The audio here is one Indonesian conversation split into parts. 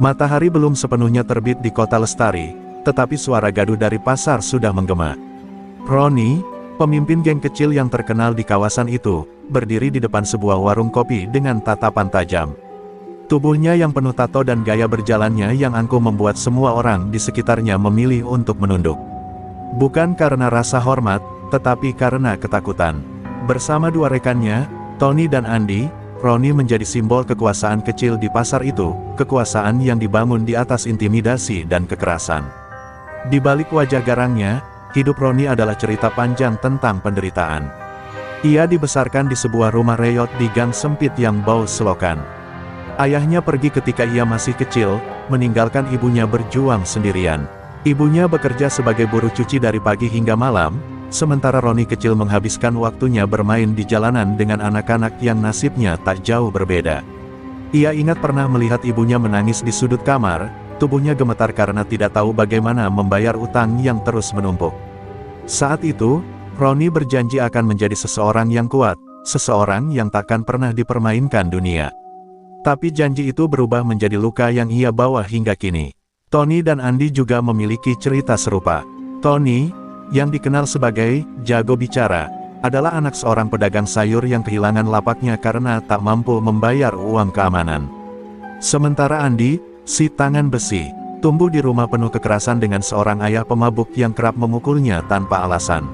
Matahari belum sepenuhnya terbit di kota Lestari, tetapi suara gaduh dari pasar sudah menggema. Roni, pemimpin geng kecil yang terkenal di kawasan itu, berdiri di depan sebuah warung kopi dengan tatapan tajam. Tubuhnya yang penuh tato dan gaya berjalannya yang angkuh membuat semua orang di sekitarnya memilih untuk menunduk. Bukan karena rasa hormat, tetapi karena ketakutan. Bersama dua rekannya, Tony dan Andy, Roni menjadi simbol kekuasaan kecil di pasar itu, kekuasaan yang dibangun di atas intimidasi dan kekerasan. Di balik wajah garangnya, hidup Roni adalah cerita panjang tentang penderitaan. Ia dibesarkan di sebuah rumah reyot di gang sempit yang bau selokan. Ayahnya pergi ketika ia masih kecil, meninggalkan ibunya berjuang sendirian. Ibunya bekerja sebagai buruh cuci dari pagi hingga malam, sementara Roni kecil menghabiskan waktunya bermain di jalanan dengan anak-anak yang nasibnya tak jauh berbeda. Ia ingat pernah melihat ibunya menangis di sudut kamar, tubuhnya gemetar karena tidak tahu bagaimana membayar utang yang terus menumpuk. Saat itu, Roni berjanji akan menjadi seseorang yang kuat, seseorang yang takkan pernah dipermainkan dunia. Tapi janji itu berubah menjadi luka yang ia bawa hingga kini. Tony dan Andy juga memiliki cerita serupa. Tony, yang dikenal sebagai jago bicara, adalah anak seorang pedagang sayur yang kehilangan lapaknya karena tak mampu membayar uang keamanan. Sementara Andy, si tangan besi, tumbuh di rumah penuh kekerasan dengan seorang ayah pemabuk yang kerap memukulnya tanpa alasan.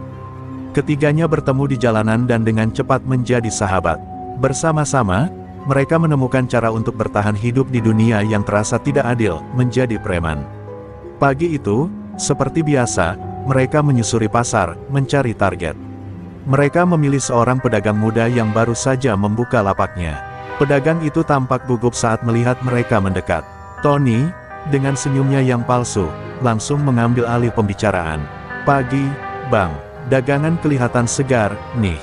Ketiganya bertemu di jalanan dan dengan cepat menjadi sahabat. Bersama-sama, mereka menemukan cara untuk bertahan hidup di dunia yang terasa tidak adil, menjadi preman. Pagi itu, seperti biasa, mereka menyusuri pasar, mencari target. Mereka memilih seorang pedagang muda yang baru saja membuka lapaknya. Pedagang itu tampak gugup saat melihat mereka mendekat. Tony, dengan senyumnya yang palsu, langsung mengambil alih pembicaraan. "Pagi, Bang. Dagangan kelihatan segar, nih.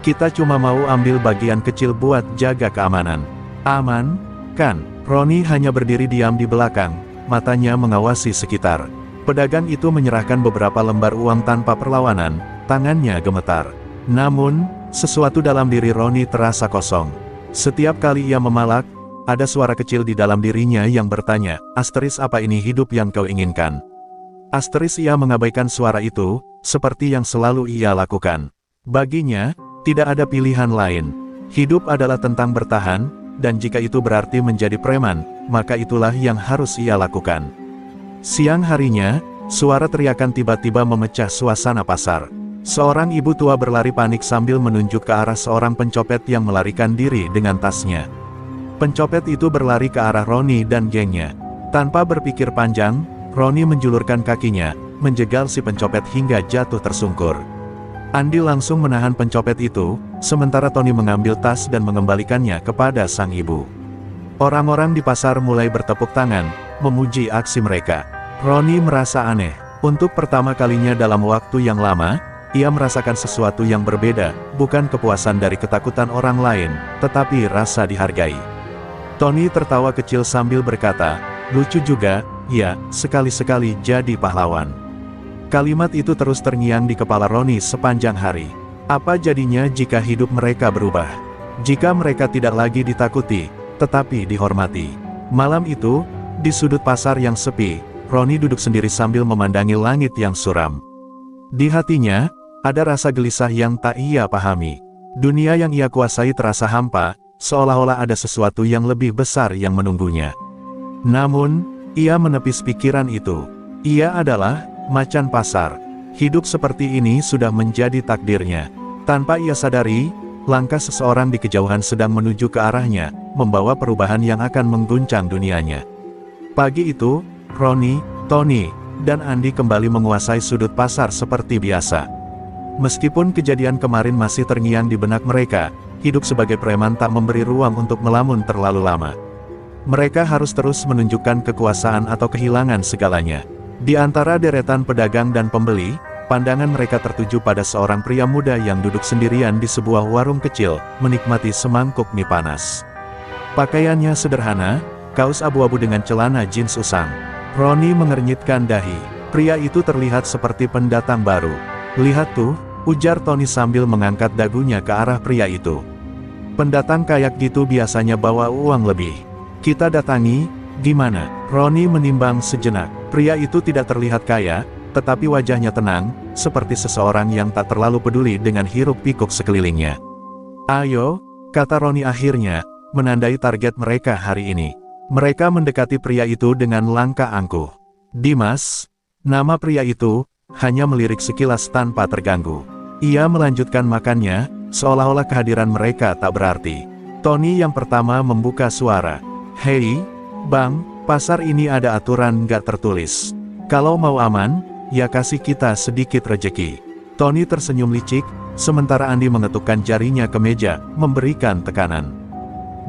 Kita cuma mau ambil bagian kecil buat jaga keamanan." "Aman, kan?" Roni hanya berdiri diam di belakang, matanya mengawasi sekitar. Pedagang itu menyerahkan beberapa lembar uang tanpa perlawanan, tangannya gemetar. Namun, sesuatu dalam diri Roni terasa kosong. Setiap kali ia memalak, ada suara kecil di dalam dirinya yang bertanya, "Asteris, apa ini hidup yang kau inginkan?" Asteris, ia mengabaikan suara itu, seperti yang selalu ia lakukan. Baginya, tidak ada pilihan lain. Hidup adalah tentang bertahan, dan jika itu berarti menjadi preman, maka itulah yang harus ia lakukan. Siang harinya, suara teriakan tiba-tiba memecah suasana pasar. Seorang ibu tua berlari panik sambil menunjuk ke arah seorang pencopet yang melarikan diri dengan tasnya. Pencopet itu berlari ke arah Roni dan gengnya. Tanpa berpikir panjang, Roni menjulurkan kakinya, menjegal si pencopet hingga jatuh tersungkur. Andy langsung menahan pencopet itu, sementara Tony mengambil tas dan mengembalikannya kepada sang ibu. Orang-orang di pasar mulai bertepuk tangan, memuji aksi mereka. Roni merasa aneh. Untuk pertama kalinya dalam waktu yang lama, ia merasakan sesuatu yang berbeda, bukan kepuasan dari ketakutan orang lain, tetapi rasa dihargai. Tony tertawa kecil sambil berkata, "Lucu juga, ya, sekali-sekali jadi pahlawan." Kalimat itu terus terngiang di kepala Roni sepanjang hari. Apa jadinya jika hidup mereka berubah? Jika mereka tidak lagi ditakuti, tetapi dihormati. Malam itu, di sudut pasar yang sepi, Roni duduk sendiri sambil memandangi langit yang suram. Di hatinya, ada rasa gelisah yang tak ia pahami. Dunia yang ia kuasai terasa hampa, seolah-olah ada sesuatu yang lebih besar yang menunggunya. Namun, ia menepis pikiran itu. Ia adalah macan pasar. Hidup seperti ini sudah menjadi takdirnya. Tanpa ia sadari, langkah seseorang di kejauhan sedang menuju ke arahnya, membawa perubahan yang akan mengguncang dunianya. Pagi itu, Roni, Tony, dan Andy kembali menguasai sudut pasar seperti biasa. Meskipun kejadian kemarin masih terngiang di benak mereka, hidup sebagai preman tak memberi ruang untuk melamun terlalu lama. Mereka harus terus menunjukkan kekuasaan atau kehilangan segalanya. Di antara deretan pedagang dan pembeli, pandangan mereka tertuju pada seorang pria muda yang duduk sendirian di sebuah warung kecil, menikmati semangkuk mie panas. Pakaiannya sederhana, kaos abu-abu dengan celana jeans usang. Roni mengernyitkan dahi. Pria itu terlihat seperti pendatang baru. "Lihat tuh," ujar Tony sambil mengangkat dagunya ke arah pria itu. "Pendatang kayak gitu biasanya bawa uang lebih. Kita datangi, Gimana? Roni menimbang sejenak. Pria itu tidak terlihat kaya, tetapi wajahnya tenang, seperti seseorang yang tak terlalu peduli dengan hiruk-pikuk sekelilingnya. Ayo, kata Roni akhirnya, menandai target mereka hari ini. Mereka mendekati pria itu dengan langkah angkuh. Dimas, nama pria itu, hanya melirik sekilas tanpa terganggu. Ia melanjutkan makannya, seolah-olah kehadiran mereka tak berarti. Tony yang pertama membuka suara. Hei, Bang, pasar ini ada aturan nggak tertulis. Kalau mau aman, ya kasih kita sedikit rejeki. Tony tersenyum licik, sementara Andi mengetukkan jarinya ke meja, memberikan tekanan.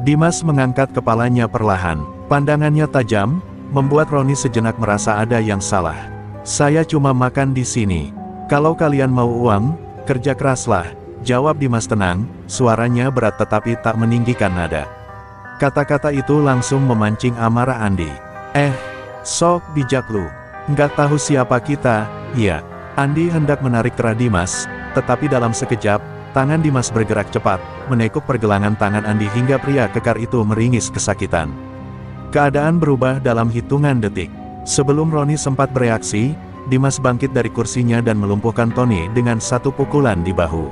Dimas mengangkat kepalanya perlahan. Pandangannya tajam, membuat Roni sejenak merasa ada yang salah. Saya cuma makan di sini. Kalau kalian mau uang, kerja keraslah, jawab Dimas tenang, suaranya berat tetapi tak meninggikan nada. Kata-kata itu langsung memancing amarah Andi. Sok bijak lu. Nggak tahu siapa kita, iya. Andi hendak menarik kerah Dimas, tetapi dalam sekejap, tangan Dimas bergerak cepat, menekuk pergelangan tangan Andi hingga pria kekar itu meringis kesakitan. Keadaan berubah dalam hitungan detik. Sebelum Roni sempat bereaksi, Dimas bangkit dari kursinya dan melumpuhkan Tony dengan satu pukulan di bahu.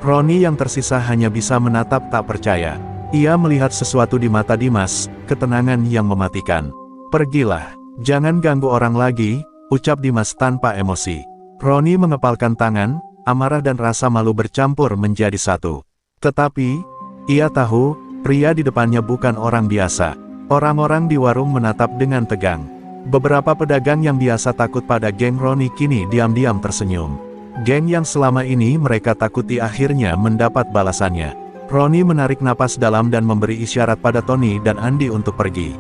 Roni yang tersisa hanya bisa menatap tak percaya. Ia melihat sesuatu di mata Dimas, ketenangan yang mematikan. Pergilah, jangan ganggu orang lagi, ucap Dimas tanpa emosi. Roni mengepalkan tangan, amarah dan rasa malu bercampur menjadi satu. Tetapi, ia tahu, pria di depannya bukan orang biasa. Orang-orang di warung menatap dengan tegang. Beberapa pedagang yang biasa takut pada geng Roni kini diam-diam tersenyum. Geng yang selama ini mereka takuti akhirnya mendapat balasannya. Roni menarik napas dalam dan memberi isyarat pada Tony dan Andi untuk pergi.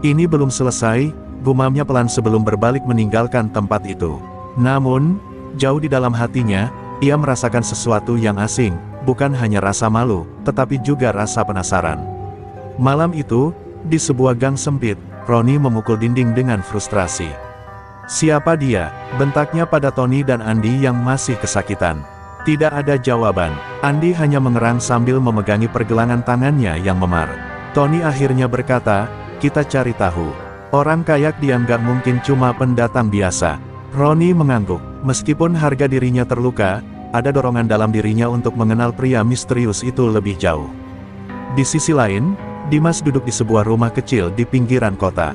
Ini belum selesai, gumamnya pelan sebelum berbalik meninggalkan tempat itu. Namun, jauh di dalam hatinya, ia merasakan sesuatu yang asing, bukan hanya rasa malu, tetapi juga rasa penasaran. Malam itu, di sebuah gang sempit, Roni memukul dinding dengan frustrasi. Siapa dia? Bentaknya pada Tony dan Andi yang masih kesakitan. Tidak ada jawaban. Andi hanya mengerang sambil memegangi pergelangan tangannya yang memar. Tony akhirnya berkata, kita cari tahu. Orang kayak dia nggak mungkin cuma pendatang biasa. Roni mengangguk. Meskipun harga dirinya terluka, ada dorongan dalam dirinya untuk mengenal pria misterius itu lebih jauh. Di sisi lain, Dimas duduk di sebuah rumah kecil di pinggiran kota.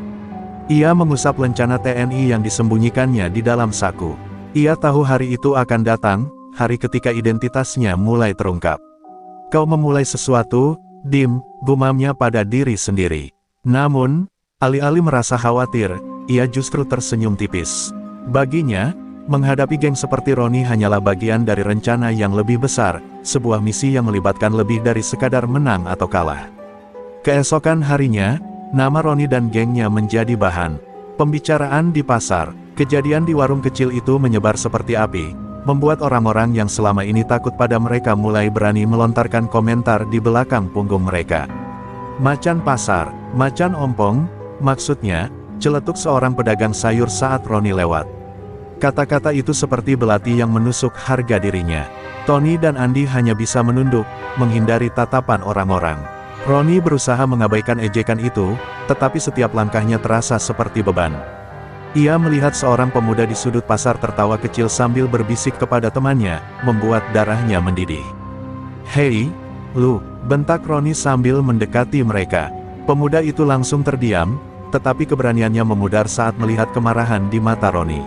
Ia mengusap lencana TNI yang disembunyikannya di dalam saku. Ia tahu hari itu akan datang, hari ketika identitasnya mulai terungkap. Kau memulai sesuatu, Dim, gumamnya pada diri sendiri. Namun, alih-alih merasa khawatir, ia justru tersenyum tipis. Baginya, menghadapi geng seperti Roni hanyalah bagian dari rencana yang lebih besar, sebuah misi yang melibatkan lebih dari sekadar menang atau kalah. Keesokan harinya, nama Roni dan gengnya menjadi bahan pembicaraan di pasar. Kejadian di warung kecil itu menyebar seperti api, membuat orang-orang yang selama ini takut pada mereka mulai berani melontarkan komentar di belakang punggung mereka. Macan pasar, macan ompong, maksudnya, celetuk seorang pedagang sayur saat Roni lewat. Kata-kata itu seperti belati yang menusuk harga dirinya. Tony dan Andi hanya bisa menunduk, menghindari tatapan orang-orang. Roni berusaha mengabaikan ejekan itu, tetapi setiap langkahnya terasa seperti beban. Ia melihat seorang pemuda di sudut pasar tertawa kecil sambil berbisik kepada temannya, membuat darahnya mendidih. Hei, lu, bentak Roni sambil mendekati mereka. Pemuda itu langsung terdiam, tetapi keberaniannya memudar saat melihat kemarahan di mata Roni.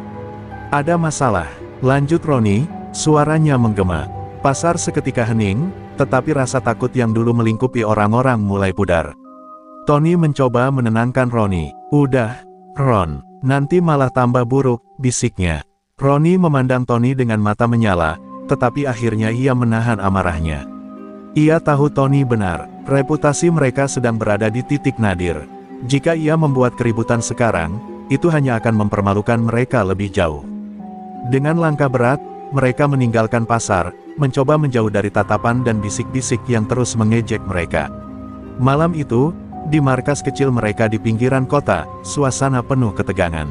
Ada masalah, lanjut Roni, suaranya menggema. Pasar seketika hening, tetapi rasa takut yang dulu melingkupi orang-orang mulai pudar. Tony mencoba menenangkan Roni. Udah, Ron, nanti malah tambah buruk, bisiknya. Roni memandang Tony dengan mata menyala, tetapi akhirnya ia menahan amarahnya. Ia tahu Tony benar, reputasi mereka sedang berada di titik nadir. Jika ia membuat keributan sekarang, itu hanya akan mempermalukan mereka lebih jauh. Dengan langkah berat, mereka meninggalkan pasar, mencoba menjauh dari tatapan dan bisik-bisik yang terus mengejek mereka. Malam itu, di markas kecil mereka di pinggiran kota, suasana penuh ketegangan.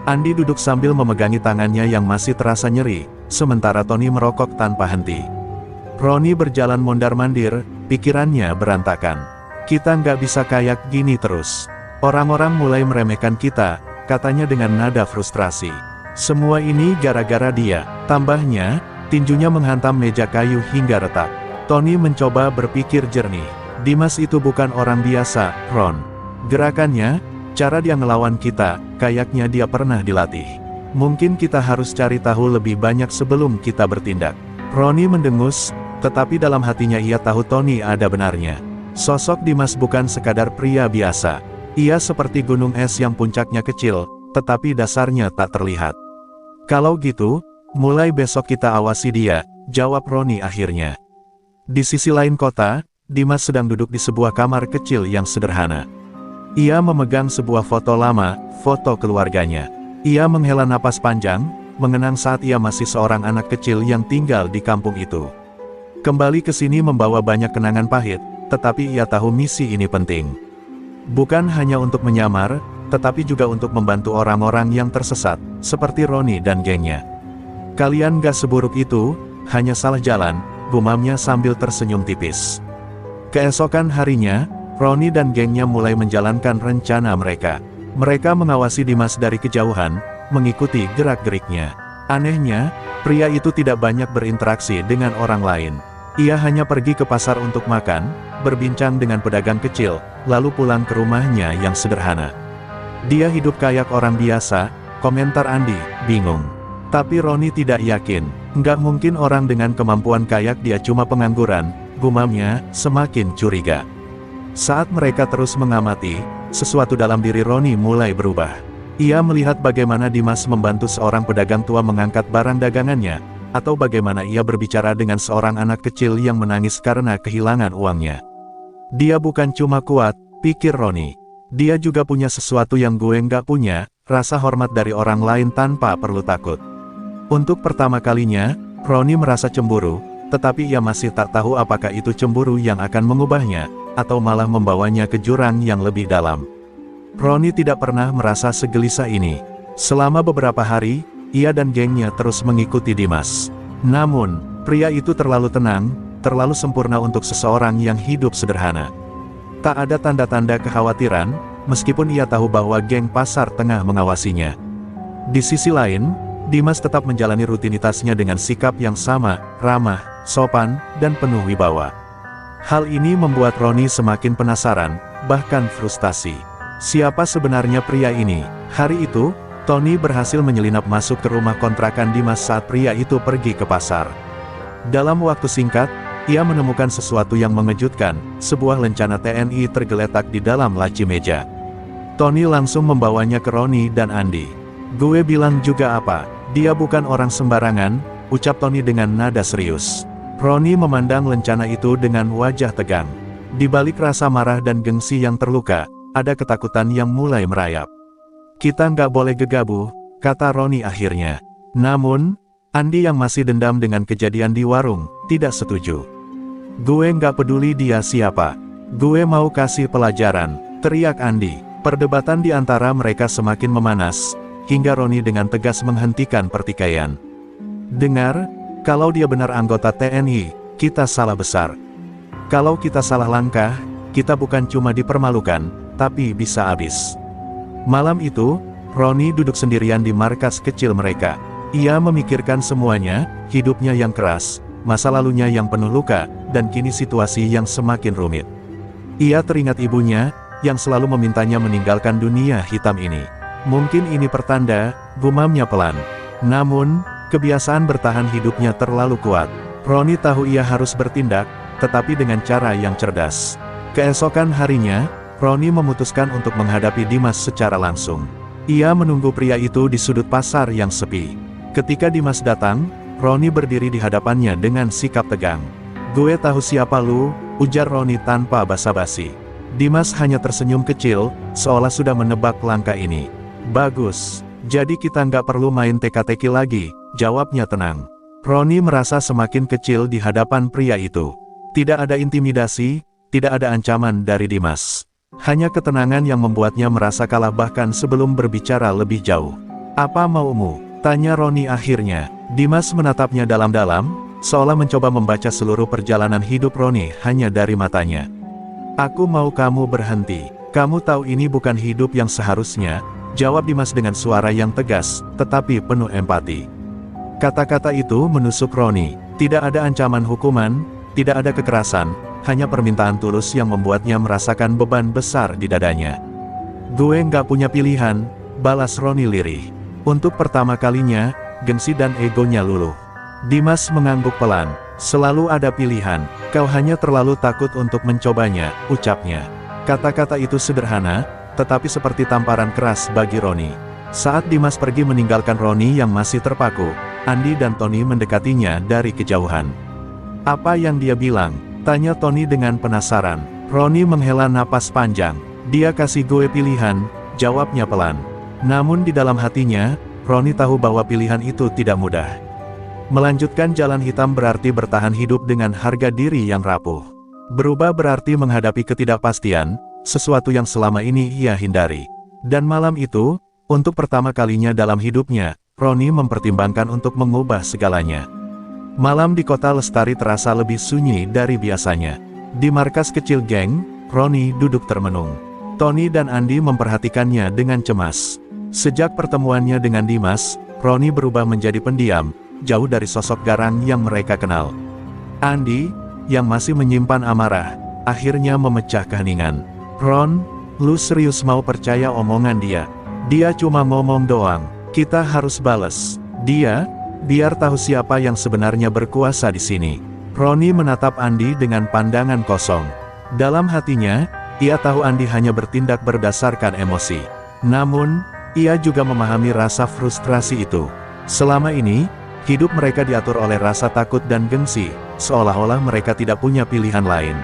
Andi duduk sambil memegangi tangannya yang masih terasa nyeri, sementara Tony merokok tanpa henti. Roni berjalan mondar-mandir, pikirannya berantakan. Kita nggak bisa kayak gini terus. Orang-orang mulai meremehkan kita, katanya dengan nada frustrasi. Semua ini gara-gara dia, tambahnya, tinjunya menghantam meja kayu hingga retak. Tony mencoba berpikir jernih. Dimas itu bukan orang biasa, Ron. Gerakannya, cara dia ngelawan kita, kayaknya dia pernah dilatih. Mungkin kita harus cari tahu lebih banyak sebelum kita bertindak. Ronnie mendengus, tetapi dalam hatinya ia tahu Tony ada benarnya. Sosok Dimas bukan sekadar pria biasa. Ia seperti gunung es yang puncaknya kecil, tetapi dasarnya tak terlihat. Kalau gitu, mulai besok kita awasi dia, jawab Ronnie akhirnya. Di sisi lain kota, Dimas sedang duduk di sebuah kamar kecil yang sederhana. Ia memegang sebuah foto lama, foto keluarganya. Ia menghela napas panjang, mengenang saat ia masih seorang anak kecil yang tinggal di kampung itu. Kembali ke sini membawa banyak kenangan pahit, tetapi ia tahu misi ini penting. Bukan hanya untuk menyamar, tetapi juga untuk membantu orang-orang yang tersesat, seperti Ronnie dan gengnya. Kalian gak seburuk itu, hanya salah jalan, gumamnya sambil tersenyum tipis. Keesokan harinya, Ronnie dan gengnya mulai menjalankan rencana mereka. Mereka mengawasi Dimas dari kejauhan, mengikuti gerak-geriknya. Anehnya, pria itu tidak banyak berinteraksi dengan orang lain. Ia hanya pergi ke pasar untuk makan, berbincang dengan pedagang kecil, lalu pulang ke rumahnya yang sederhana. Dia hidup kayak orang biasa, komentar Andi, bingung. Tapi Ronnie tidak yakin, nggak mungkin orang dengan kemampuan kayak dia cuma pengangguran, gumamnya, semakin curiga. Saat mereka terus mengamati, sesuatu dalam diri Ronnie mulai berubah. Ia melihat bagaimana Dimas membantu seorang pedagang tua mengangkat barang dagangannya, atau bagaimana ia berbicara dengan seorang anak kecil yang menangis karena kehilangan uangnya. Dia bukan cuma kuat, pikir Ronnie. Dia juga punya sesuatu yang gue nggak punya, rasa hormat dari orang lain tanpa perlu takut. Untuk pertama kalinya, Ronnie merasa cemburu, tetapi ia masih tak tahu apakah itu cemburu yang akan mengubahnya, atau malah membawanya ke jurang yang lebih dalam. Ronnie tidak pernah merasa segelisah ini. Selama beberapa hari, ia dan gengnya terus mengikuti Dimas. Namun, pria itu terlalu tenang, terlalu sempurna untuk seseorang yang hidup sederhana. Tak ada tanda-tanda kekhawatiran, meskipun ia tahu bahwa geng pasar tengah mengawasinya. Di sisi lain, Dimas tetap menjalani rutinitasnya dengan sikap yang sama, ramah, sopan, dan penuh wibawa. Hal ini membuat Ronnie semakin penasaran, bahkan frustasi. Siapa sebenarnya pria ini? Hari itu, Tony berhasil menyelinap masuk ke rumah kontrakan Dimas saat pria itu pergi ke pasar. Dalam waktu singkat, ia menemukan sesuatu yang mengejutkan, sebuah lencana TNI tergeletak di dalam laci meja. Tony langsung membawanya ke Ronnie dan Andi. Gue bilang juga apa, dia bukan orang sembarangan, ucap Tony dengan nada serius. Ronnie memandang lencana itu dengan wajah tegang. Di balik rasa marah dan gengsi yang terluka, ada ketakutan yang mulai merayap. Kita nggak boleh gegabah, kata Ronnie akhirnya. Namun, Andi yang masih dendam dengan kejadian di warung, tidak setuju. Gue nggak peduli dia siapa. Gue mau kasih pelajaran, teriak Andi. Perdebatan di antara mereka semakin memanas, hingga Ronnie dengan tegas menghentikan pertikaian. Dengar, kalau dia benar anggota TNI, kita salah besar. Kalau kita salah langkah, kita bukan cuma dipermalukan, tapi bisa habis. Malam itu, Ronnie duduk sendirian di markas kecil mereka. Ia memikirkan semuanya, hidupnya yang keras, masa lalunya yang penuh luka, dan kini situasi yang semakin rumit. Ia teringat ibunya, yang selalu memintanya meninggalkan dunia hitam ini. Mungkin ini pertanda, gumamnya pelan. Namun, kebiasaan bertahan hidupnya terlalu kuat. Ronnie tahu ia harus bertindak, tetapi dengan cara yang cerdas. Keesokan harinya, Ronnie memutuskan untuk menghadapi Dimas secara langsung. Ia menunggu pria itu di sudut pasar yang sepi. Ketika Dimas datang, Ronnie berdiri di hadapannya dengan sikap tegang. Gue tahu siapa lu, ujar Ronnie tanpa basa-basi. Dimas hanya tersenyum kecil, seolah sudah menebak langkah ini. Bagus, jadi kita nggak perlu main teka-teki lagi, jawabnya tenang. Ronnie merasa semakin kecil di hadapan pria itu. Tidak ada intimidasi, tidak ada ancaman dari Dimas. Hanya ketenangan yang membuatnya merasa kalah bahkan sebelum berbicara lebih jauh. Apa maumu? Tanya Ronnie akhirnya. Dimas menatapnya dalam-dalam, seolah mencoba membaca seluruh perjalanan hidup Ronnie hanya dari matanya. Aku mau kamu berhenti. Kamu tahu ini bukan hidup yang seharusnya, jawab Dimas dengan suara yang tegas, tetapi penuh empati. Kata-kata itu menusuk Ronnie. Tidak ada ancaman hukuman, tidak ada kekerasan, hanya permintaan tulus yang membuatnya merasakan beban besar di dadanya. Gue nggak punya pilihan, balas Ronnie lirih. Untuk pertama kalinya, gengsi dan egonya luluh. Dimas mengangguk pelan. Selalu ada pilihan, kau hanya terlalu takut untuk mencobanya, ucapnya. Kata-kata itu sederhana, tetapi seperti tamparan keras bagi Ronnie. Saat Dimas pergi meninggalkan Ronnie yang masih terpaku, Andy dan Tony mendekatinya dari kejauhan. Apa yang dia bilang? Tanya Tony dengan penasaran. Ronnie menghela napas panjang. Dia kasih gue pilihan, jawabnya pelan. Namun di dalam hatinya, Ronnie tahu bahwa pilihan itu tidak mudah. Melanjutkan jalan hitam berarti bertahan hidup dengan harga diri yang rapuh. Berubah berarti menghadapi ketidakpastian, sesuatu yang selama ini ia hindari. Dan malam itu, untuk pertama kalinya dalam hidupnya, Ronnie mempertimbangkan untuk mengubah segalanya. Malam di kota Lestari terasa lebih sunyi dari biasanya. Di markas kecil geng, Ronnie duduk termenung. Tony dan Andy memperhatikannya dengan cemas. Sejak pertemuannya dengan Dimas, Ronnie berubah menjadi pendiam, jauh dari sosok garang yang mereka kenal. Andy, yang masih menyimpan amarah, akhirnya memecah keheningan. Ron, lu serius mau percaya omongan dia? Dia cuma ngomong doang, kita harus bales. Dia, biar tahu siapa yang sebenarnya berkuasa di sini. Ronnie menatap Andy dengan pandangan kosong. Dalam hatinya, ia tahu Andy hanya bertindak berdasarkan emosi. Namun, ia juga memahami rasa frustrasi itu. Selama ini, hidup mereka diatur oleh rasa takut dan gengsi, seolah-olah mereka tidak punya pilihan lain.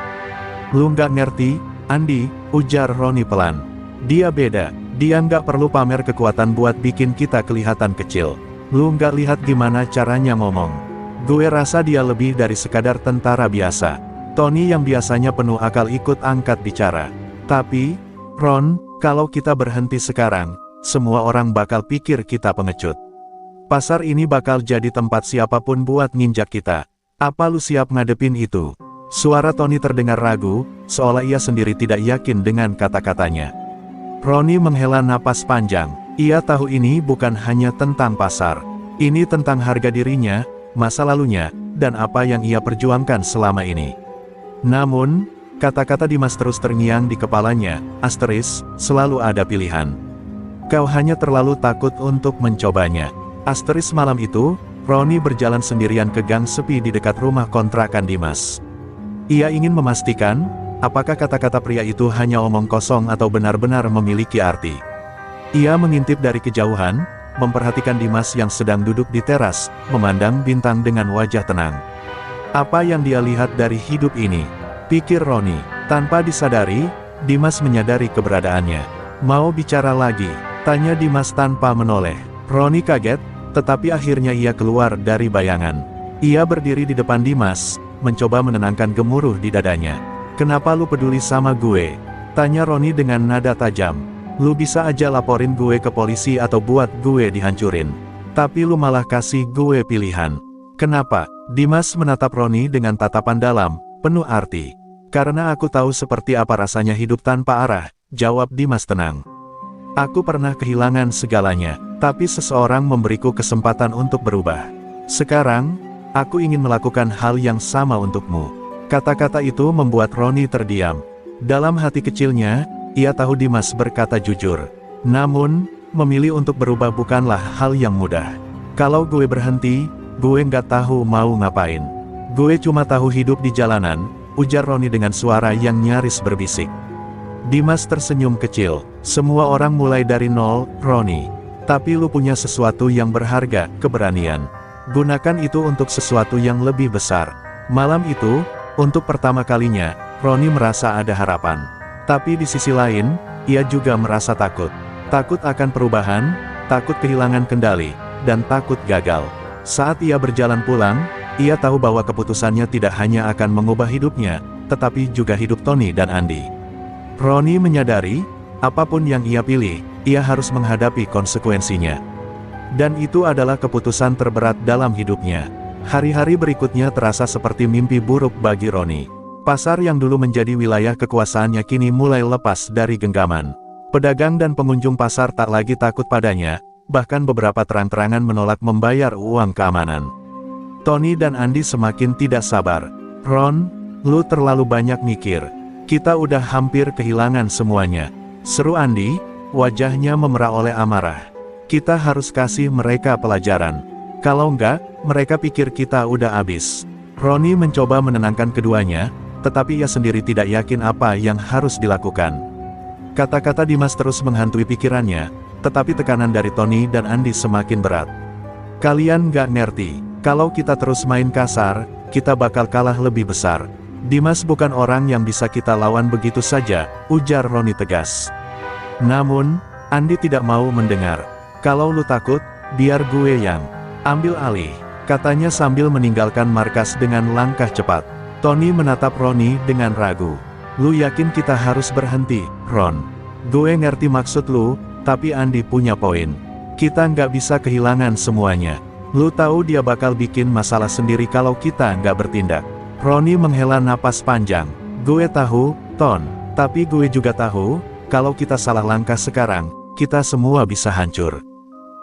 Lu nggak ngerti, Andy, ujar Ronnie pelan. Dia beda, dia nggak perlu pamer kekuatan buat bikin kita kelihatan kecil. Lu nggak lihat gimana caranya ngomong. Gue rasa dia lebih dari sekadar tentara biasa. Tony yang biasanya penuh akal ikut angkat bicara. Tapi, Ron, kalau kita berhenti sekarang, semua orang bakal pikir kita pengecut. Pasar ini bakal jadi tempat siapapun buat nginjak kita. Apa lu siap ngadepin itu? Suara Tony terdengar ragu, seolah ia sendiri tidak yakin dengan kata-katanya. Ronnie menghela napas panjang. Ia tahu ini bukan hanya tentang pasar. Ini tentang harga dirinya, masa lalunya, dan apa yang ia perjuangkan selama ini. Namun, kata-kata Dimas terus terngiang di kepalanya, asteris, selalu ada pilihan. Kau hanya terlalu takut untuk mencobanya. Asteris malam itu, Ronnie berjalan sendirian ke gang sepi di dekat rumah kontrakan Dimas. Ia ingin memastikan, apakah kata-kata pria itu hanya omong kosong atau benar-benar memiliki arti. Ia mengintip dari kejauhan, memperhatikan Dimas yang sedang duduk di teras, memandang bintang dengan wajah tenang. Apa yang dia lihat dari hidup ini? Pikir Ronnie. Tanpa disadari, Dimas menyadari keberadaannya. Mau bicara lagi? Tanya Dimas tanpa menoleh. Ronnie kaget, tetapi akhirnya ia keluar dari bayangan. Ia berdiri di depan Dimas, mencoba menenangkan gemuruh di dadanya. Kenapa lu peduli sama gue? Tanya Ronnie dengan nada tajam. Lu bisa aja laporin gue ke polisi atau buat gue dihancurin. Tapi lu malah kasih gue pilihan. Kenapa? Dimas menatap Ronnie dengan tatapan dalam, penuh arti. Karena aku tahu seperti apa rasanya hidup tanpa arah, jawab Dimas tenang. Aku pernah kehilangan segalanya, tapi seseorang memberiku kesempatan untuk berubah. Sekarang, aku ingin melakukan hal yang sama untukmu. Kata-kata itu membuat Ronnie terdiam. Dalam hati kecilnya, ia tahu Dimas berkata jujur. Namun, memilih untuk berubah bukanlah hal yang mudah. Kalau gue berhenti, gue nggak tahu mau ngapain. Gue cuma tahu hidup di jalanan, ujar Ronnie dengan suara yang nyaris berbisik. Dimas tersenyum kecil. Semua orang mulai dari nol, Ronnie. Tapi lu punya sesuatu yang berharga, keberanian. Gunakan itu untuk sesuatu yang lebih besar. Malam itu, untuk pertama kalinya, Ronnie merasa ada harapan. Tapi di sisi lain, ia juga merasa takut. Takut akan perubahan, takut kehilangan kendali, dan takut gagal. Saat ia berjalan pulang, ia tahu bahwa keputusannya tidak hanya akan mengubah hidupnya, tetapi juga hidup Tony dan Andy. Ronnie menyadari, apapun yang ia pilih, ia harus menghadapi konsekuensinya. Dan itu adalah keputusan terberat dalam hidupnya. Hari-hari berikutnya terasa seperti mimpi buruk bagi Ronnie. Pasar yang dulu menjadi wilayah kekuasaannya kini mulai lepas dari genggaman. Pedagang dan pengunjung pasar tak lagi takut padanya, bahkan beberapa terang-terangan menolak membayar uang keamanan. Tony dan Andy semakin tidak sabar. "Ron, lu terlalu banyak mikir. Kita udah hampir kehilangan semuanya," seru Andy, wajahnya memerah oleh amarah. "Kita harus kasih mereka pelajaran. Kalau enggak, mereka pikir kita udah habis." Ronnie mencoba menenangkan keduanya, tetapi ia sendiri tidak yakin apa yang harus dilakukan. Kata-kata Dimas terus menghantui pikirannya, tetapi tekanan dari Tony dan Andy semakin berat. "Kalian gak ngerti, kalau kita terus main kasar, kita bakal kalah lebih besar. Dimas bukan orang yang bisa kita lawan begitu saja," ujar Ronnie tegas. Namun, Andy tidak mau mendengar. "Kalau lu takut, biar gue yang ambil alih," katanya sambil meninggalkan markas dengan langkah cepat. Tony menatap Ronnie dengan ragu. "Lu yakin kita harus berhenti, Ron? Gue ngerti maksud lu, tapi Andy punya poin. Kita nggak bisa kehilangan semuanya. Lu tahu dia bakal bikin masalah sendiri kalau kita nggak bertindak." Ronnie menghela napas panjang. "Gue tahu, Ton. Tapi gue juga tahu, kalau kita salah langkah sekarang, kita semua bisa hancur."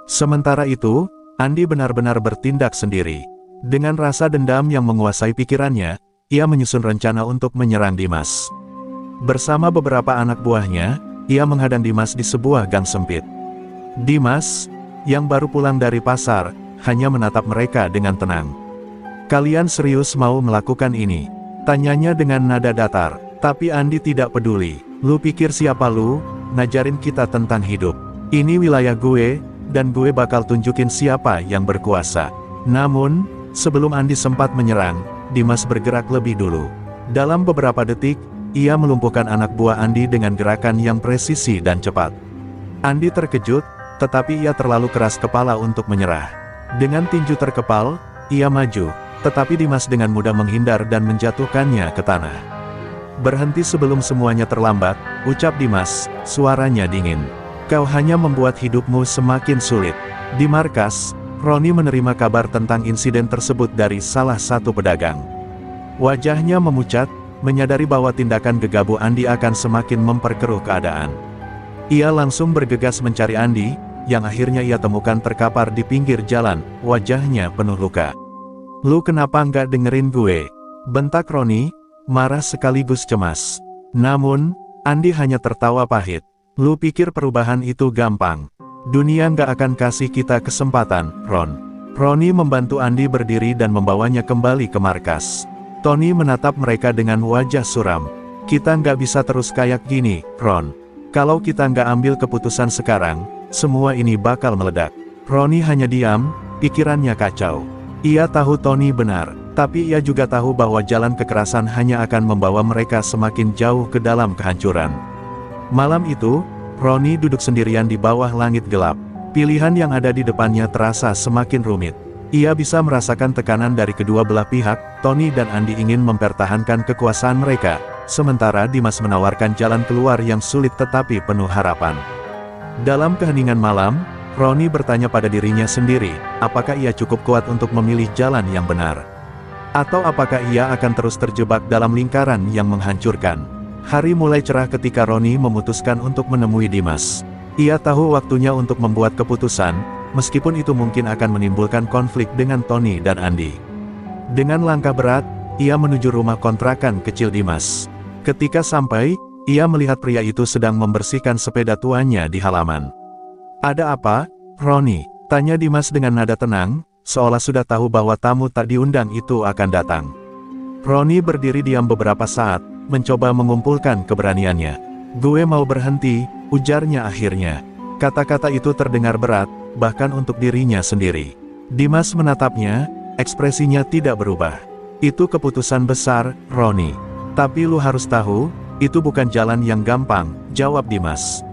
Sementara itu, Andy benar-benar bertindak sendiri. Dengan rasa dendam yang menguasai pikirannya, ia menyusun rencana untuk menyerang Dimas. Bersama beberapa anak buahnya, ia menghadang Dimas di sebuah gang sempit. Dimas, yang baru pulang dari pasar, hanya menatap mereka dengan tenang. "Kalian serius mau melakukan ini?" tanyanya dengan nada datar. Tapi Andy tidak peduli. "Lu pikir siapa lu, ngajarin kita tentang hidup? Ini wilayah gue, dan gue bakal tunjukin siapa yang berkuasa." Namun, sebelum Andy sempat menyerang, Dimas bergerak lebih dulu. Dalam beberapa detik, ia melumpuhkan anak buah Andy dengan gerakan yang presisi dan cepat. Andy terkejut, tetapi ia terlalu keras kepala untuk menyerah. Dengan tinju terkepal, ia maju, tetapi Dimas dengan mudah menghindar dan menjatuhkannya ke tanah. "Berhenti sebelum semuanya terlambat," ucap Dimas, suaranya dingin. "Kau hanya membuat hidupmu semakin sulit." Di markas, Ronnie menerima kabar tentang insiden tersebut dari salah satu pedagang. Wajahnya memucat, menyadari bahwa tindakan gegabah Andy akan semakin memperkeruh keadaan. Ia langsung bergegas mencari Andy, yang akhirnya ia temukan terkapar di pinggir jalan, wajahnya penuh luka. "Lu kenapa nggak dengerin gue?" bentak Ronnie, marah sekaligus cemas. Namun, Andy hanya tertawa pahit. "Lu pikir perubahan itu gampang? Dunia nggak akan kasih kita kesempatan, Ron." Ronnie membantu Andy berdiri dan membawanya kembali ke markas. Tony menatap mereka dengan wajah suram. "Kita nggak bisa terus kayak gini, Ron. Kalau kita nggak ambil keputusan sekarang, semua ini bakal meledak." Ronnie hanya diam, pikirannya kacau. Ia tahu Tony benar, tapi ia juga tahu bahwa jalan kekerasan hanya akan membawa mereka semakin jauh ke dalam kehancuran. Malam itu, Ronnie duduk sendirian di bawah langit gelap. Pilihan yang ada di depannya terasa semakin rumit. Ia bisa merasakan tekanan dari kedua belah pihak. Tony dan Andy ingin mempertahankan kekuasaan mereka, sementara Dimas menawarkan jalan keluar yang sulit tetapi penuh harapan. Dalam keheningan malam, Ronnie bertanya pada dirinya sendiri, apakah ia cukup kuat untuk memilih jalan yang benar? Atau apakah ia akan terus terjebak dalam lingkaran yang menghancurkan? Hari mulai cerah ketika Ronnie memutuskan untuk menemui Dimas. Ia tahu waktunya untuk membuat keputusan, meskipun itu mungkin akan menimbulkan konflik dengan Tony dan Andy. Dengan langkah berat, ia menuju rumah kontrakan kecil Dimas. Ketika sampai, ia melihat pria itu sedang membersihkan sepeda tuanya di halaman. "Ada apa, Ronnie?" tanya Dimas dengan nada tenang, seolah sudah tahu bahwa tamu tak diundang itu akan datang. Ronnie berdiri diam beberapa saat, mencoba mengumpulkan keberaniannya. "Gue mau berhenti," ujarnya akhirnya. Kata-kata itu terdengar berat, bahkan untuk dirinya sendiri. Dimas menatapnya, ekspresinya tidak berubah. "Itu keputusan besar, Ronnie. Tapi lu harus tahu, itu bukan jalan yang gampang," jawab Dimas.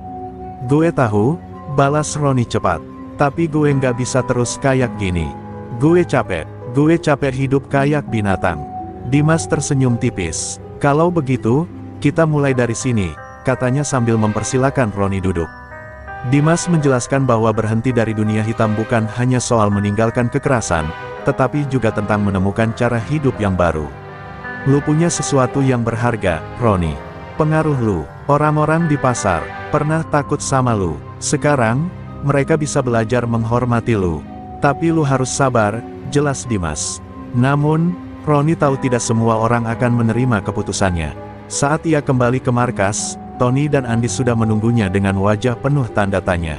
"Gue tahu," balas Ronnie cepat. "Tapi gue nggak bisa terus kayak gini. Gue capek hidup kayak binatang." Dimas tersenyum tipis. "Kalau begitu, kita mulai dari sini," katanya sambil mempersilakan Ronnie duduk. Dimas menjelaskan bahwa berhenti dari dunia hitam bukan hanya soal meninggalkan kekerasan, tetapi juga tentang menemukan cara hidup yang baru. Lu punya sesuatu yang berharga, Roni. Pengaruh lu, orang-orang di pasar, pernah takut sama lu. Sekarang, mereka bisa belajar menghormati lu. Tapi lu harus sabar, jelas Dimas. Namun, Roni tahu tidak semua orang akan menerima keputusannya. Saat ia kembali ke markas, Tony dan Andy sudah menunggunya dengan wajah penuh tanda tanya.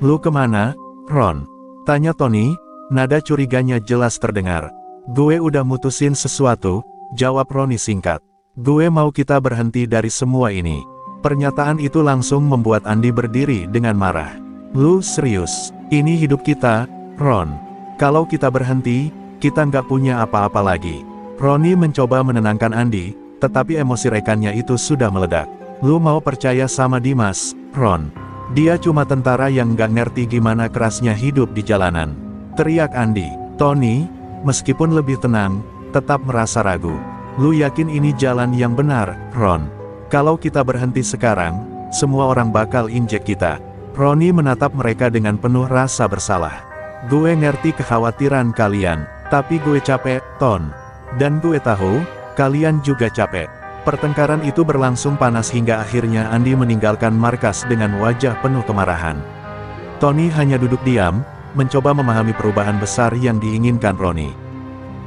Lu kemana, Ron? Tanya Tony, nada curiganya jelas terdengar. Gue udah mutusin sesuatu, jawab Roni singkat. Gue mau kita berhenti dari semua ini. Pernyataan itu langsung membuat Andy berdiri dengan marah. Lu serius? Ini hidup kita, Ron. Kalau kita berhenti, kita nggak punya apa-apa lagi. Roni mencoba menenangkan Andy, tetapi emosi rekannya itu sudah meledak. Lu mau percaya sama Dimas, Ron? Dia cuma tentara yang nggak ngerti gimana kerasnya hidup di jalanan. Teriak Andy. Tony, meskipun lebih tenang, tetap merasa ragu. Lu yakin ini jalan yang benar, Ron? Kalau kita berhenti sekarang, semua orang bakal injek kita. Roni menatap mereka dengan penuh rasa bersalah. Gue ngerti kekhawatiran kalian, tapi gue capek, Ton. Dan gue tahu, kalian juga capek. Pertengkaran itu berlangsung panas hingga akhirnya Andy meninggalkan markas dengan wajah penuh kemarahan. Tony hanya duduk diam, mencoba memahami perubahan besar yang diinginkan Roni.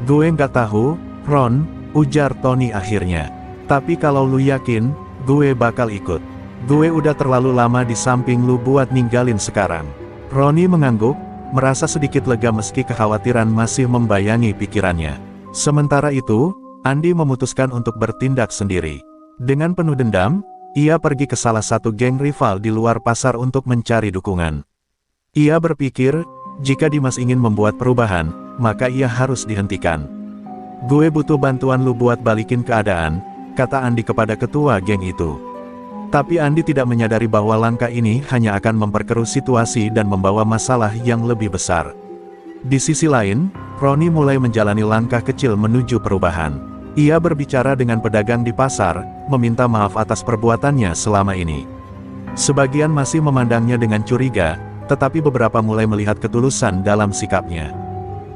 Gue nggak tahu, Ron, ujar Tony akhirnya. Tapi kalau lu yakin, gue bakal ikut. Gue udah terlalu lama di samping lu buat ninggalin sekarang. Roni mengangguk, merasa sedikit lega meski kekhawatiran masih membayangi pikirannya. Sementara itu, Andy memutuskan untuk bertindak sendiri. Dengan penuh dendam, ia pergi ke salah satu geng rival di luar pasar untuk mencari dukungan. Ia berpikir, jika Dimas ingin membuat perubahan, maka ia harus dihentikan. Gue butuh bantuan lu buat balikin keadaan, kata Andy kepada ketua geng itu. Tapi Andy tidak menyadari bahwa langkah ini hanya akan memperkeruh situasi dan membawa masalah yang lebih besar. Di sisi lain, Roni mulai menjalani langkah kecil menuju perubahan. Ia berbicara dengan pedagang di pasar, meminta maaf atas perbuatannya selama ini. Sebagian masih memandangnya dengan curiga, tetapi beberapa mulai melihat ketulusan dalam sikapnya.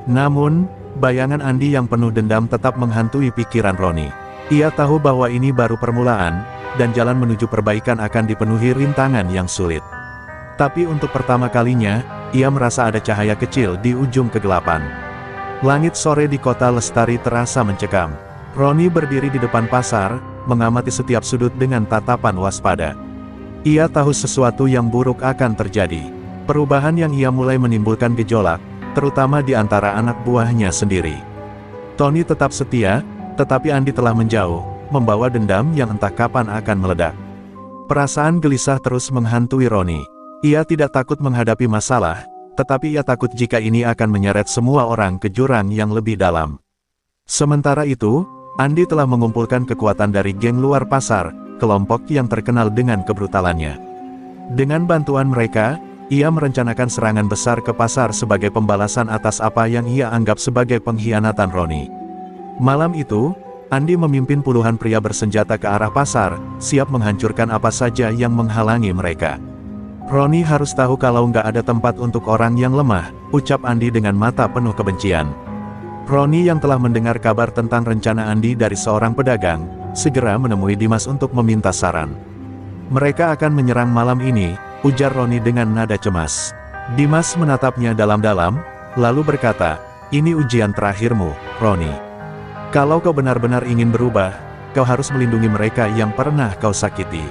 Namun, bayangan Andy yang penuh dendam tetap menghantui pikiran Roni. Ia tahu bahwa ini baru permulaan, dan jalan menuju perbaikan akan dipenuhi rintangan yang sulit. Tapi untuk pertama kalinya, ia merasa ada cahaya kecil di ujung kegelapan. Langit sore di kota Lestari terasa mencekam. Roni berdiri di depan pasar, mengamati setiap sudut dengan tatapan waspada. Ia tahu sesuatu yang buruk akan terjadi. Perubahan yang ia mulai menimbulkan gejolak, terutama di antara anak buahnya sendiri. Tony tetap setia, tetapi Andy telah menjauh, membawa dendam yang entah kapan akan meledak. Perasaan gelisah terus menghantui Roni. Ia tidak takut menghadapi masalah, tetapi ia takut jika ini akan menyeret semua orang ke jurang yang lebih dalam. Sementara itu, Andy telah mengumpulkan kekuatan dari geng luar pasar, kelompok yang terkenal dengan kebrutalannya. Dengan bantuan mereka, ia merencanakan serangan besar ke pasar sebagai pembalasan atas apa yang ia anggap sebagai pengkhianatan Roni. Malam itu, Andy memimpin puluhan pria bersenjata ke arah pasar, siap menghancurkan apa saja yang menghalangi mereka. Roni harus tahu kalau nggak ada tempat untuk orang yang lemah, ucap Andy dengan mata penuh kebencian. Roni yang telah mendengar kabar tentang rencana Andy dari seorang pedagang, segera menemui Dimas untuk meminta saran. Mereka akan menyerang malam ini, ujar Roni dengan nada cemas. Dimas menatapnya dalam-dalam, lalu berkata, ini ujian terakhirmu, Roni. Kalau kau benar-benar ingin berubah, kau harus melindungi mereka yang pernah kau sakiti.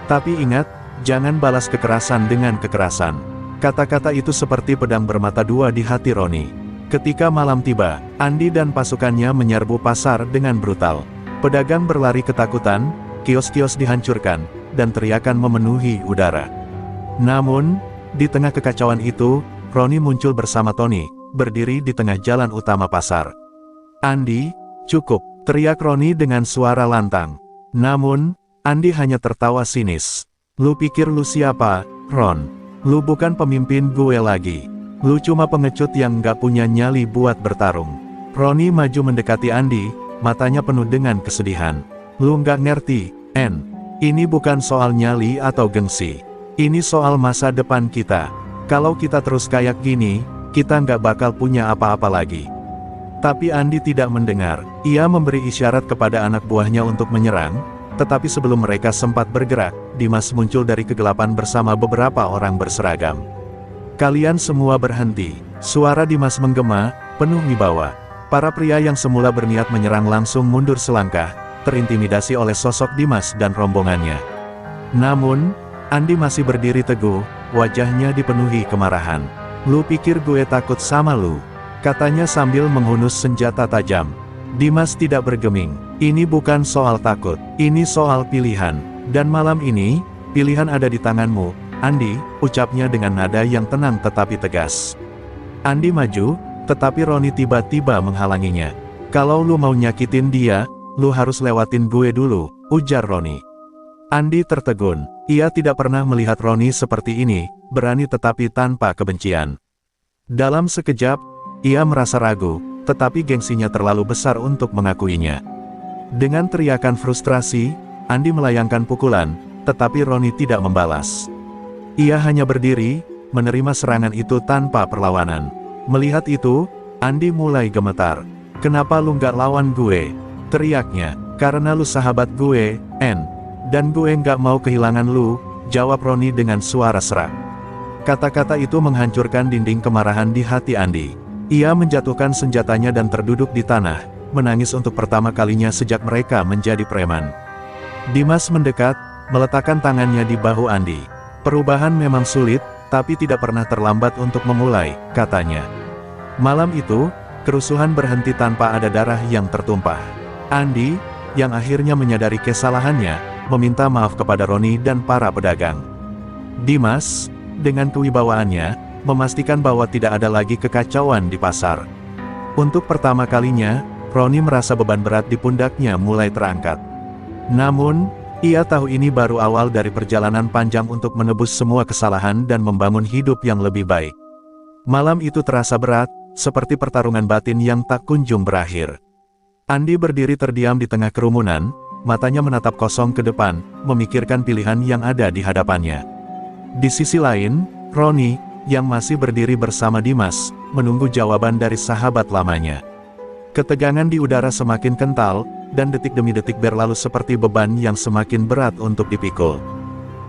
Tapi ingat, jangan balas kekerasan dengan kekerasan. Kata-kata itu seperti pedang bermata dua di hati Roni. Ketika malam tiba, Andy dan pasukannya menyerbu pasar dengan brutal. Pedagang berlari ketakutan, kios-kios dihancurkan, dan teriakan memenuhi udara. Namun, di tengah kekacauan itu, Roni muncul bersama Tony, berdiri di tengah jalan utama pasar. Andy, cukup, teriak Roni dengan suara lantang. Namun, Andy hanya tertawa sinis. Lu pikir lu siapa, Ron? Lu bukan pemimpin gue lagi. Lu cuma pengecut yang gak punya nyali buat bertarung. Roni maju mendekati Andy, matanya penuh dengan kesedihan. Lu nggak ngerti, En. Ini bukan soal nyali atau gengsi. Ini soal masa depan kita. Kalau kita terus kayak gini, kita nggak bakal punya apa-apa lagi. Tapi Andi tidak mendengar. Ia memberi isyarat kepada anak buahnya untuk menyerang, tetapi sebelum mereka sempat bergerak, Dimas muncul dari kegelapan bersama beberapa orang berseragam. "Kalian semua berhenti." Suara Dimas menggema, penuh wibawa. Para pria yang semula berniat menyerang langsung mundur selangkah, terintimidasi oleh sosok Dimas dan rombongannya. Namun, Andi masih berdiri teguh, wajahnya dipenuhi kemarahan. "Lu pikir gue takut sama lu?" katanya sambil menghunus senjata tajam. Dimas tidak bergeming. "Ini bukan soal takut, ini soal pilihan. Dan malam ini, pilihan ada di tanganmu, Andi," ucapnya dengan nada yang tenang tetapi tegas. Andi maju, tetapi Roni tiba-tiba menghalanginya. "Kalau lu mau nyakitin dia, lu harus lewatin gue dulu," ujar Roni. Andi tertegun. Ia tidak pernah melihat Roni seperti ini, berani tetapi tanpa kebencian. Dalam sekejap, ia merasa ragu, tetapi gengsinya terlalu besar untuk mengakuinya. Dengan teriakan frustrasi, Andi melayangkan pukulan, tetapi Roni tidak membalas. Ia hanya berdiri, menerima serangan itu tanpa perlawanan. Melihat itu, Andi mulai gemetar. "Kenapa lu nggak lawan gue?" teriaknya. "Karena lu sahabat gue, dan gue nggak mau kehilangan lu," jawab Roni dengan suara serak. Kata-kata itu menghancurkan dinding kemarahan di hati Andi. Ia menjatuhkan senjatanya dan terduduk di tanah, menangis untuk pertama kalinya sejak mereka menjadi preman. Dimas mendekat, meletakkan tangannya di bahu Andi. "Perubahan memang sulit, tapi tidak pernah terlambat untuk memulai," katanya. Malam itu, kerusuhan berhenti tanpa ada darah yang tertumpah. Andi, yang akhirnya menyadari kesalahannya, meminta maaf kepada Roni dan para pedagang. Dimas, dengan kewibawaannya, memastikan bahwa tidak ada lagi kekacauan di pasar. Untuk pertama kalinya, Roni merasa beban berat di pundaknya mulai terangkat. Namun, ia tahu ini baru awal dari perjalanan panjang untuk menebus semua kesalahan dan membangun hidup yang lebih baik. Malam itu terasa berat, seperti pertarungan batin yang tak kunjung berakhir. Andi berdiri terdiam di tengah kerumunan, matanya menatap kosong ke depan, memikirkan pilihan yang ada di hadapannya. Di sisi lain, Roni, yang masih berdiri bersama Dimas, menunggu jawaban dari sahabat lamanya. Ketegangan di udara semakin kental, dan detik demi detik berlalu seperti beban yang semakin berat untuk dipikul.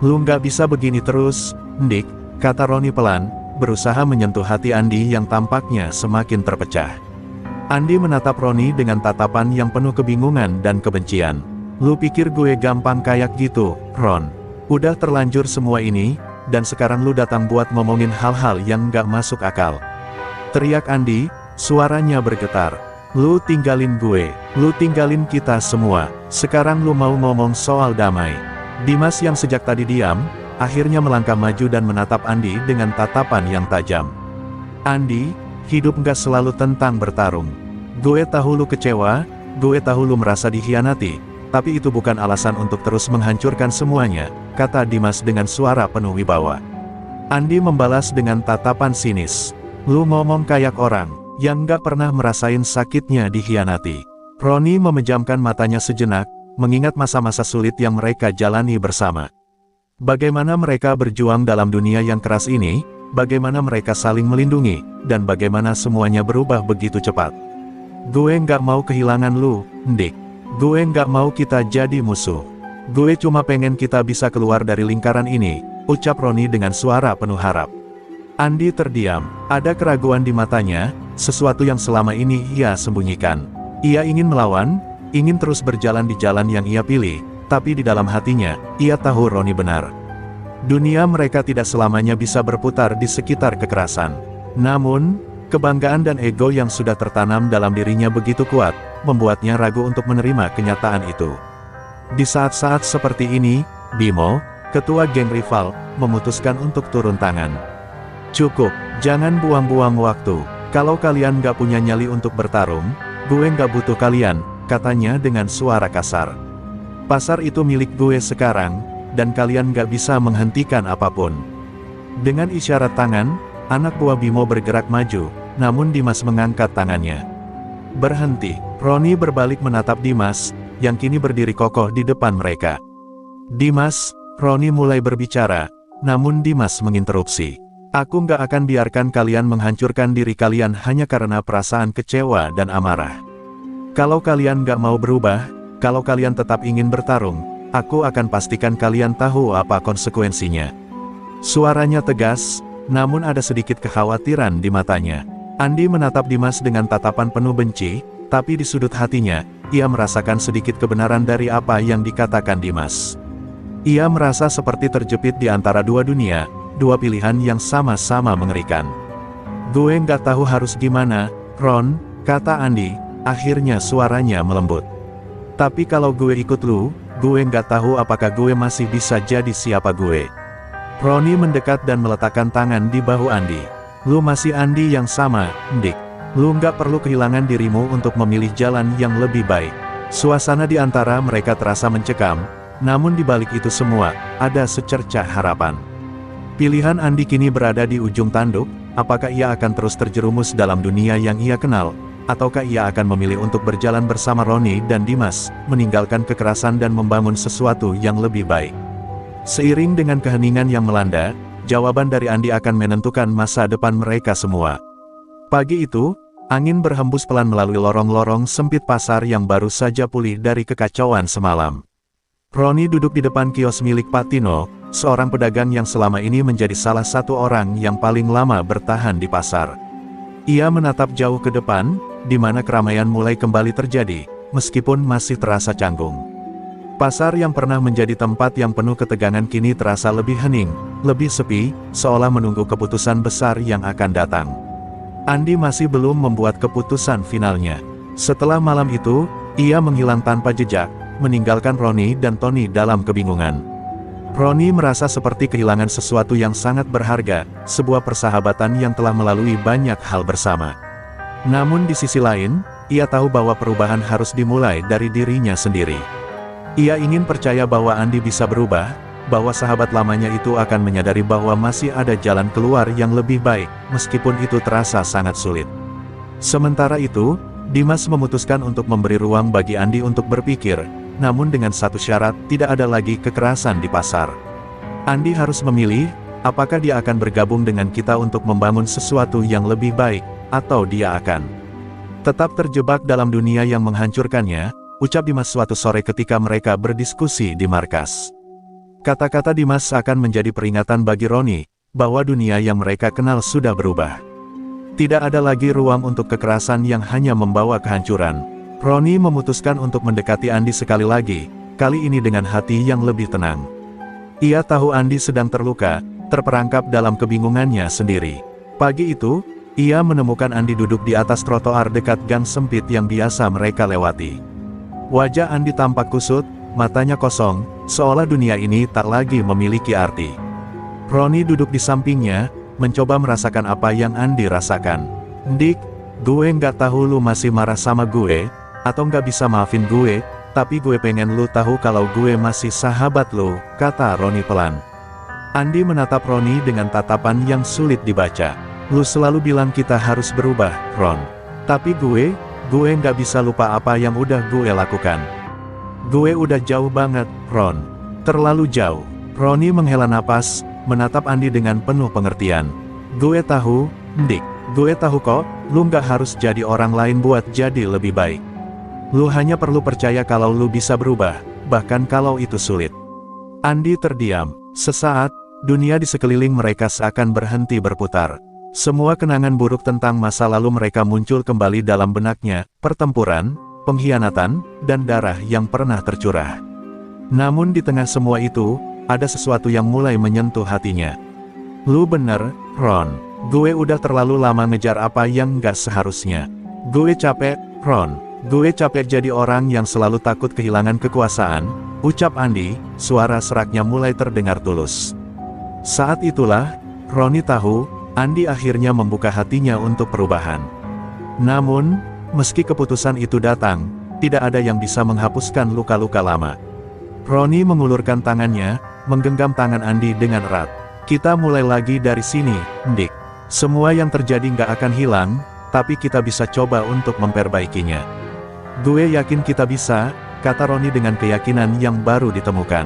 "Lu nggak bisa begini terus, Ndik," kata Roni pelan, berusaha menyentuh hati Andi yang tampaknya semakin terpecah. Andi menatap Roni dengan tatapan yang penuh kebingungan dan kebencian. "Lu pikir gue gampang kayak gitu, Ron? Udah terlanjur semua ini, dan sekarang lu datang buat ngomongin hal-hal yang nggak masuk akal," teriak Andi, suaranya bergetar. "Lu tinggalin gue, lu tinggalin kita semua, sekarang lu mau ngomong soal damai?" Dimas yang sejak tadi diam, akhirnya melangkah maju dan menatap Andi dengan tatapan yang tajam. "Andi, hidup nggak selalu tentang bertarung. Gue tahu lu kecewa, gue tahu lu merasa dikhianati, tapi itu bukan alasan untuk terus menghancurkan semuanya," kata Dimas dengan suara penuh wibawa. Andi membalas dengan tatapan sinis. "Lu ngomong kayak orang yang nggak pernah merasain sakitnya dikhianati." Roni memejamkan matanya sejenak, mengingat masa-masa sulit yang mereka jalani bersama. Bagaimana mereka berjuang dalam dunia yang keras ini, bagaimana mereka saling melindungi, dan bagaimana semuanya berubah begitu cepat. "Gue nggak mau kehilangan lu, Ndik. Gue nggak mau kita jadi musuh. Gue cuma pengen kita bisa keluar dari lingkaran ini," ucap Roni dengan suara penuh harap. Andi terdiam, ada keraguan di matanya, sesuatu yang selama ini ia sembunyikan. Ia ingin melawan, ingin terus berjalan di jalan yang ia pilih, tapi di dalam hatinya, ia tahu Roni benar. Dunia mereka tidak selamanya bisa berputar di sekitar kekerasan. Namun, kebanggaan dan ego yang sudah tertanam dalam dirinya begitu kuat, membuatnya ragu untuk menerima kenyataan itu. Di saat-saat seperti ini, Bimo, ketua geng rival, memutuskan untuk turun tangan. "Cukup, jangan buang-buang waktu. Kalau kalian gak punya nyali untuk bertarung, gue gak butuh kalian," katanya dengan suara kasar. "Pasar itu milik gue sekarang, dan kalian gak bisa menghentikan apapun." Dengan isyarat tangan, anak buah Bimo bergerak maju, namun Dimas mengangkat tangannya. "Berhenti." Roni berbalik menatap Dimas, yang kini berdiri kokoh di depan mereka. "Dimas," Roni mulai berbicara, namun Dimas menginterupsi. Aku nggak akan biarkan kalian menghancurkan diri kalian hanya karena perasaan kecewa dan amarah. Kalau kalian nggak mau berubah, kalau kalian tetap ingin bertarung, aku akan pastikan kalian tahu apa konsekuensinya. Suaranya tegas, namun ada sedikit kekhawatiran di matanya. Andi menatap Dimas dengan tatapan penuh benci, tapi di sudut hatinya, ia merasakan sedikit kebenaran dari apa yang dikatakan Dimas. Ia merasa seperti terjepit di antara dua dunia, dua pilihan yang sama-sama mengerikan. Gue nggak tahu harus gimana, Ron, kata Andi, akhirnya suaranya melembut. Tapi kalau gue ikut lu, gue nggak tahu apakah gue masih bisa jadi siapa gue. Roni mendekat dan meletakkan tangan di bahu Andi. Lu masih Andi yang sama, Dick. Lu nggak perlu kehilangan dirimu untuk memilih jalan yang lebih baik. Suasana di antara mereka terasa mencekam, namun di balik itu semua, ada secercah harapan. Pilihan Andi kini berada di ujung tanduk, apakah ia akan terus terjerumus dalam dunia yang ia kenal, ataukah ia akan memilih untuk berjalan bersama Roni dan Dimas, meninggalkan kekerasan dan membangun sesuatu yang lebih baik. Seiring dengan keheningan yang melanda, jawaban dari Andi akan menentukan masa depan mereka semua. Pagi itu, angin berhembus pelan melalui lorong-lorong sempit pasar yang baru saja pulih dari kekacauan semalam. Roni duduk di depan kios milik Patino, seorang pedagang yang selama ini menjadi salah satu orang yang paling lama bertahan di pasar. Ia menatap jauh ke depan, di mana keramaian mulai kembali terjadi, meskipun masih terasa canggung. Pasar yang pernah menjadi tempat yang penuh ketegangan kini terasa lebih hening, lebih sepi, seolah menunggu keputusan besar yang akan datang. Andi masih belum membuat keputusan finalnya. Setelah malam itu, ia menghilang tanpa jejak, meninggalkan Roni dan Tony dalam kebingungan. Roni merasa seperti kehilangan sesuatu yang sangat berharga, sebuah persahabatan yang telah melalui banyak hal bersama. Namun di sisi lain, ia tahu bahwa perubahan harus dimulai dari dirinya sendiri. Ia ingin percaya bahwa Andi bisa berubah, bahwa sahabat lamanya itu akan menyadari bahwa masih ada jalan keluar yang lebih baik, meskipun itu terasa sangat sulit. Sementara itu, Dimas memutuskan untuk memberi ruang bagi Andi untuk berpikir, namun dengan satu syarat, tidak ada lagi kekerasan di pasar. Andi harus memilih, apakah dia akan bergabung dengan kita untuk membangun sesuatu yang lebih baik, atau dia akan tetap terjebak dalam dunia yang menghancurkannya, ucap Dimas suatu sore ketika mereka berdiskusi di markas. Kata-kata Dimas akan menjadi peringatan bagi Roni, bahwa dunia yang mereka kenal sudah berubah. Tidak ada lagi ruang untuk kekerasan yang hanya membawa kehancuran. Roni memutuskan untuk mendekati Andi sekali lagi, kali ini dengan hati yang lebih tenang. Ia tahu Andi sedang terluka, terperangkap dalam kebingungannya sendiri. Pagi itu, ia menemukan Andi duduk di atas trotoar dekat gang sempit yang biasa mereka lewati. Wajah Andi tampak kusut, matanya kosong, seolah dunia ini tak lagi memiliki arti. Roni duduk di sampingnya, mencoba merasakan apa yang Andi rasakan. Dick, gue nggak tahu lu masih marah sama gue, atau nggak bisa maafin gue, tapi gue pengen lu tahu kalau gue masih sahabat lu, kata Roni pelan. Andi menatap Roni dengan tatapan yang sulit dibaca. Lu selalu bilang kita harus berubah, Ron. Tapi gue nggak bisa lupa apa yang udah gue lakukan. Gue udah jauh banget, Ron. Terlalu jauh. Roni menghela napas, menatap Andi dengan penuh pengertian. Gue tahu, Dick. Gue tahu kok, lu nggak harus jadi orang lain buat jadi lebih baik. Lu hanya perlu percaya kalau lu bisa berubah, bahkan kalau itu sulit. Andi terdiam. Sesaat, dunia di sekeliling mereka seakan berhenti berputar. Semua kenangan buruk tentang masa lalu mereka muncul kembali dalam benaknya, pertempuran, pengkhianatan, dan darah yang pernah tercurah. Namun di tengah semua itu, ada sesuatu yang mulai menyentuh hatinya. Lu bener, Ron. Gue udah terlalu lama ngejar apa yang gak seharusnya. Gue capek, Ron. Gue capek jadi orang yang selalu takut kehilangan kekuasaan, ucap Andi, suara seraknya mulai terdengar tulus. Saat itulah, Roni tahu, Andi akhirnya membuka hatinya untuk perubahan. Namun, meski keputusan itu datang, tidak ada yang bisa menghapuskan luka-luka lama. Roni mengulurkan tangannya, menggenggam tangan Andi dengan erat. Kita mulai lagi dari sini, Dick. Semua yang terjadi nggak akan hilang, tapi kita bisa coba untuk memperbaikinya. Gue yakin kita bisa, kata Roni dengan keyakinan yang baru ditemukan.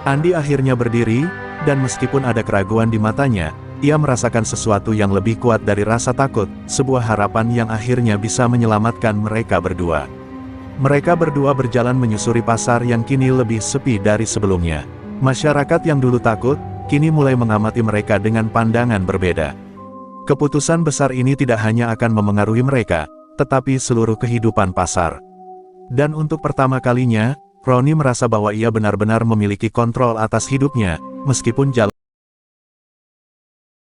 Andi akhirnya berdiri, dan meskipun ada keraguan di matanya, ia merasakan sesuatu yang lebih kuat dari rasa takut, sebuah harapan yang akhirnya bisa menyelamatkan mereka berdua. Mereka berdua berjalan menyusuri pasar yang kini lebih sepi dari sebelumnya. Masyarakat yang dulu takut, kini mulai mengamati mereka dengan pandangan berbeda. Keputusan besar ini tidak hanya akan memengaruhi mereka, tetapi seluruh kehidupan pasar. Dan untuk pertama kalinya, Ronnie merasa bahwa ia benar-benar memiliki kontrol atas hidupnya, meskipun jalan